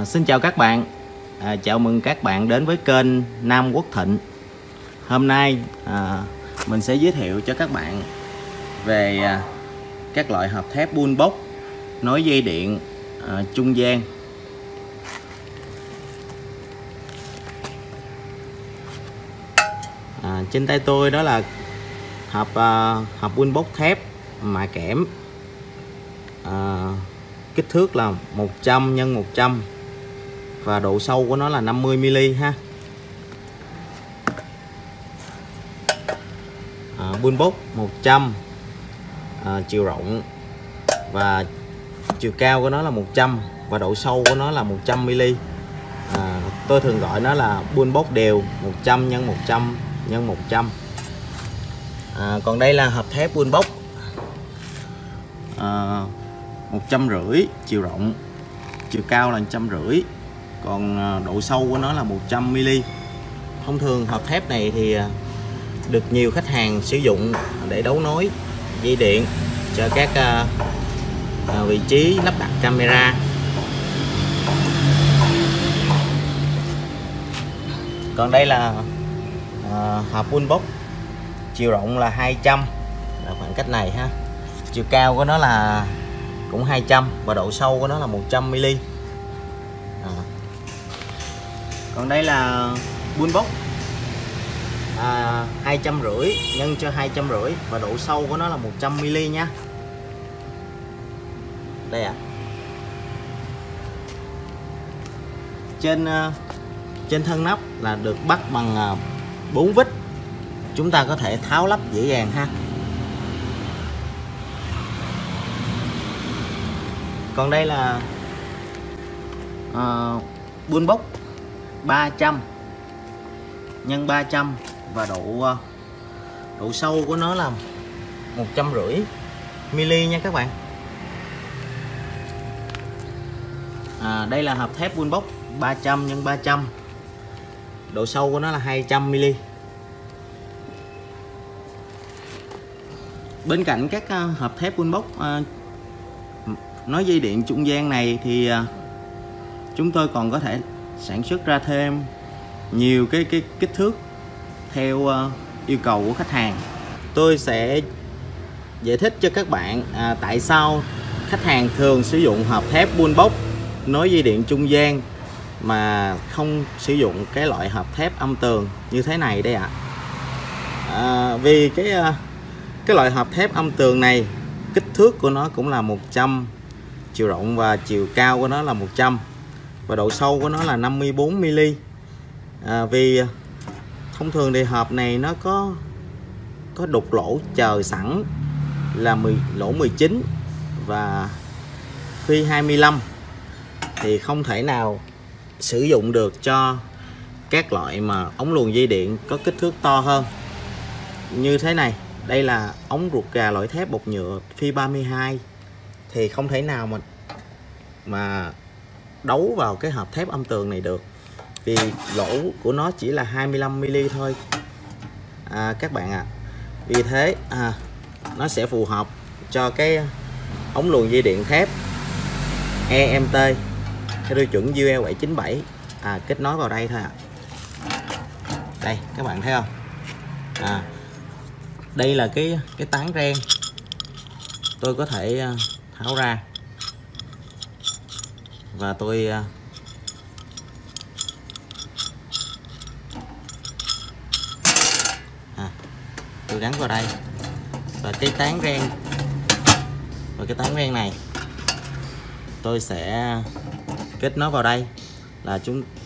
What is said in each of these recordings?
Xin chào các bạn, chào mừng các bạn đến với kênh Nam Quốc Thịnh. Hôm nay mình sẽ giới thiệu cho các bạn về các loại hộp thép Bullbox nối dây điện trung gian. Trên tay tôi đó là hộp Bullbox thép mạ kẽm, kích thước là 100 x 100 và độ sâu của nó là 50 mm ha. Bullbox 100, chiều rộng và chiều cao của nó là 100 và độ sâu của nó là 100 mm. Tôi thường gọi nó là Bullbox đều 100 x 100 x 100. Còn đây là hộp thép Bullbox 150 chiều rộng, chiều cao là 150, còn độ sâu của nó là 100 mm. Thông thường hộp thép này thì được nhiều khách hàng sử dụng để đấu nối dây điện cho các vị trí lắp đặt camera. Còn đây là hộp Bullbox chiều rộng là 200, là khoảng cách này ha. Chiều cao của nó là cũng 200 và độ sâu của nó là 100 mm. Còn đây là Bullbox 250 nhân cho 250 và độ sâu của nó là 100 mm nha. Đây ạ. Trên thân nắp là được bắt bằng 4 vít, chúng ta có thể tháo lắp dễ dàng ha. Còn đây là Bullbox 300 x 300 và độ sâu của nó là 150 mm nha các bạn. Đây là hộp thép Bullbox 300 x 300, độ sâu của nó là 200 mm. Bên cạnh các hộp thép Bullbox nối dây điện trung gian này thì chúng tôi còn có thể sản xuất ra thêm nhiều cái kích thước theo yêu cầu của khách hàng. Tôi sẽ giải thích cho các bạn tại sao khách hàng thường sử dụng hộp thép Bullbox nối dây điện trung gian mà không sử dụng cái loại hộp thép âm tường như thế này đây ạ. Vì cái loại hộp thép âm tường này kích thước của nó cũng là 100, chiều rộng và chiều cao của nó là 100 và độ sâu của nó là 54 mm. Vì thông thường thì hộp này nó có đục lỗ chờ sẵn là lỗ 19 và phi 25 thì không thể nào sử dụng được cho các loại mà ống luồn dây điện có kích thước to hơn như thế này. Đây là ống ruột gà loại thép bột nhựa phi 32 thì không thể nào mà đấu vào cái hộp thép âm tường này được, vì lỗ của nó chỉ là 25 mm thôi các bạn ạ. Vì thế nó sẽ phù hợp cho cái ống luồn dây điện thép EMT theo tiêu chuẩn UL 797 kết nối vào đây thôi ạ. Đây các bạn thấy không? Đây là cái tán ren, tôi có thể tháo ra và tôi gắn vào đây, và cái tán ren này tôi sẽ kết nối vào đây, là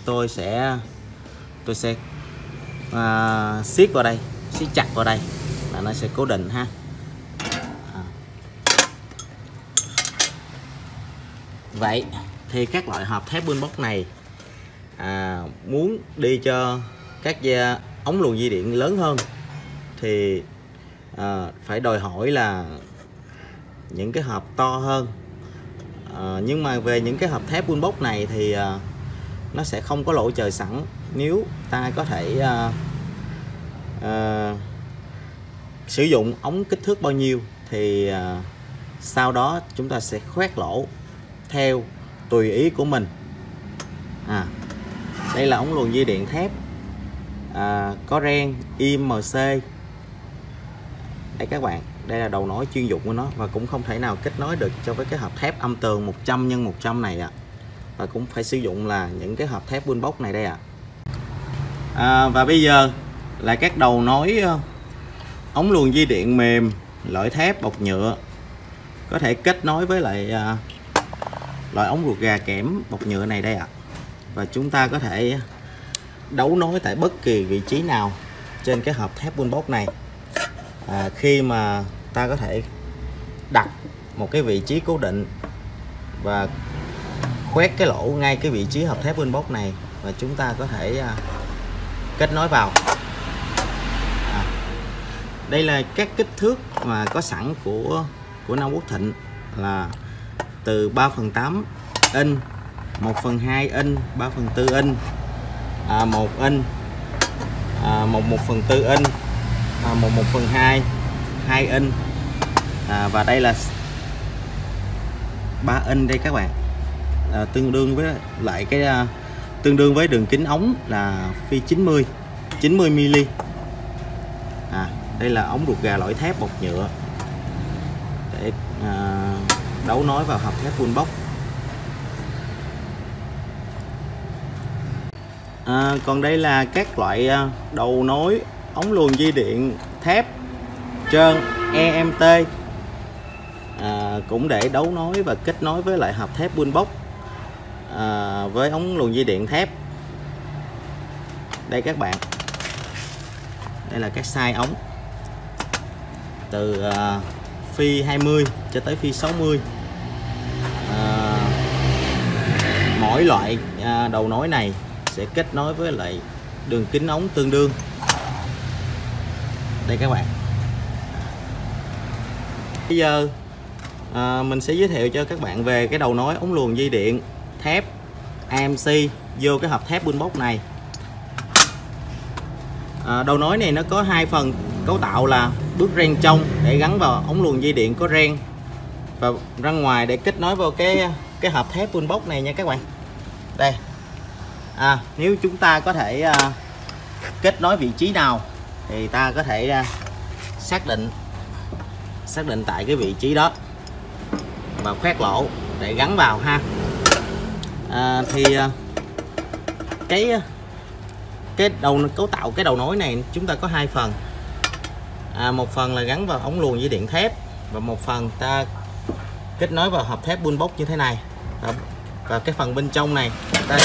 tôi sẽ siết vào đây, siết chặt vào đây là nó sẽ cố định ha. Vậy thì các loại hộp thép Bullbox này muốn đi cho các ống luồn dây điện lớn hơn thì phải đòi hỏi là những cái hộp to hơn. Nhưng mà về những cái hộp thép Bullbox này thì nó sẽ không có lỗ chờ sẵn. Nếu ta có thể sử dụng ống kích thước bao nhiêu thì sau đó chúng ta sẽ khoét lỗ theo tùy ý của mình. Đây là ống luồn dây điện thép có ren IMC. Đây các bạn, đây là đầu nối chuyên dụng của nó và cũng không thể nào kết nối được cho với cái hộp thép âm tường 100x100 này ạ. Và cũng phải sử dụng là những cái hộp thép Windbox này đây ạ. Và bây giờ là các đầu nối ống luồn dây điện mềm loại thép bọc nhựa có thể kết nối với lại loại ống ruột gà kẽm bọc nhựa này đây ạ. Và chúng ta có thể đấu nối tại bất kỳ vị trí nào trên cái hộp thép Windbox này. Khi mà ta có thể đặt một cái vị trí cố định và khoét cái lỗ ngay cái vị trí hộp thép Windbox này và chúng ta có thể kết nối vào. Đây là các kích thước mà có sẵn của Nam Quốc Thịnh là từ 3/8 inch, 1/2 inch, 3/4 inch, 1 inch, 1/4 inch, 1/2, 2 inch, và đây là 3 inch đây các bạn, tương đương với lại cái tương đương với đường kính ống là phi 90 mm. Đây là ống ruột gà loại thép bọc nhựa để đấu nối vào hộp thép Windbox. Còn đây là các loại đầu nối ống luồn dây điện thép trơn EMT, cũng để đấu nối và kết nối với lại hộp thép Windbox với ống luồn dây điện thép. Đây các bạn, đây là các size ống từ phi 20 cho tới phi 60. Mỗi loại đầu nối này sẽ kết nối với lại đường kính ống tương đương. Đây các bạn. Bây giờ mình sẽ giới thiệu cho các bạn về cái đầu nối ống luồn dây điện thép AMC vô cái hộp thép Windbox này. Đầu nối này nó có hai phần cấu tạo là bước ren trong để gắn vào ống luồn dây điện có ren và ra ngoài để kết nối vào cái hộp thép Windbox này nha các bạn. Đây. Nếu chúng ta có thể kết nối vị trí nào thì ta có thể xác định tại cái vị trí đó và khoét lỗ để gắn vào ha. Cái cấu tạo cái đầu nối này chúng ta có hai phần. Một phần là gắn vào ống luồn dây điện thép và một phần ta kết nối vào hộp thép Windbox như thế này. Và cái phần bên trong này ta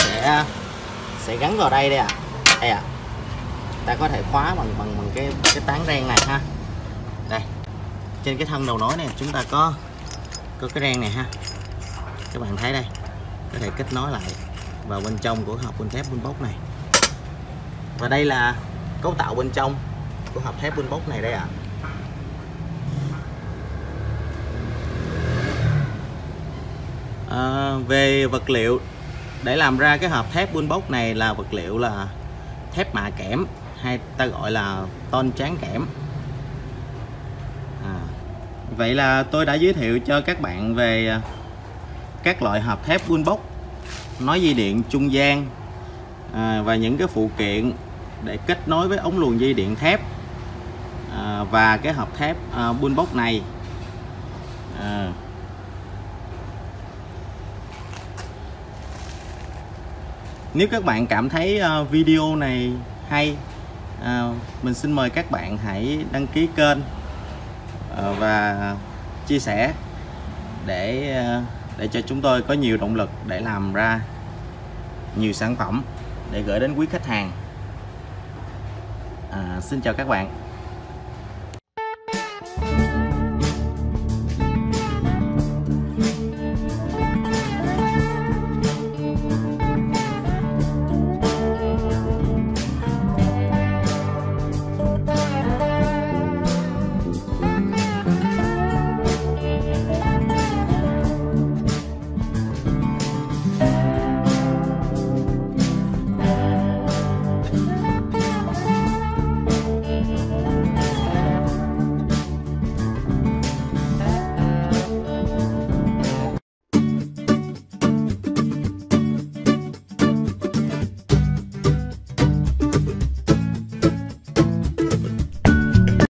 sẽ gắn vào đây đây ạ. Đây ạ. Ta có thể khóa bằng cái tán ren này ha. Đây. Trên cái thân đầu nối này chúng ta có cái ren này ha. Các bạn thấy đây. Có thể kết nối lại vào bên trong của hộp thép Windbox này. Và đây là cấu tạo bên trong của hộp thép Windbox này đây ạ. Về vật liệu để làm ra cái hộp thép Windbox này là vật liệu là thép mạ kẽm hay ta gọi là tôn tráng kẽm. Vậy là tôi đã giới thiệu cho các bạn về các loại hộp thép Windbox, nối dây điện trung gian và những cái phụ kiện để kết nối với ống luồn dây điện thép và cái hộp thép Windbox này. Nếu các bạn cảm thấy video này hay, mình xin mời các bạn hãy đăng ký kênh và chia sẻ để cho chúng tôi có nhiều động lực để làm ra nhiều sản phẩm để gửi đến quý khách hàng. Xin chào các bạn.